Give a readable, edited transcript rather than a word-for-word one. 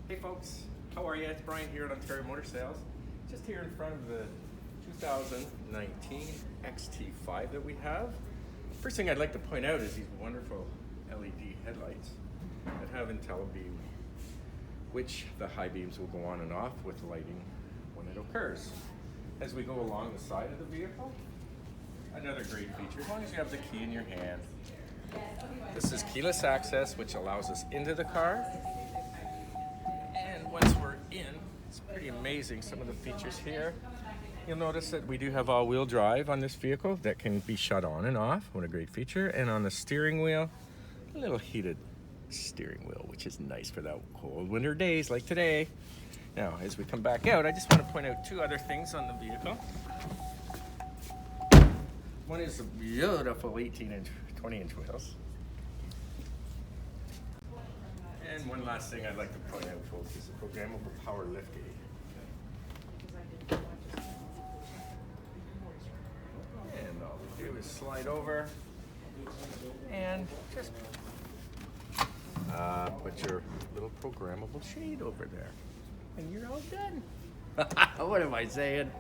Hey folks, how are you? It's Brian here at Ontario Motor Sales. Just here in front of the 2019 XT5 that we have. First thing I'd like to point out is these wonderful LED headlights that have INTELLIBEAM, which the high beams will go on and off with lighting when it occurs. As we go along the side of the vehicle, another great feature, as long as you have the key in your hand. This is keyless access, which allows us into the car. And once we're in, it's pretty amazing, some of the features here. You'll notice that we do have all-wheel drive on this vehicle that can be shut on and off. What a great feature. And on the steering wheel, a little heated steering wheel, which is nice for the cold winter days like today. Now, as we come back out, I just want to point out two other things on the vehicle. One is the beautiful 18-inch, 20-inch wheels. And one last thing I'd like to point out, folks, is the programmable power liftgate. And all we do is slide over and just put your little programmable shade over there. And you're all done. What am I saying?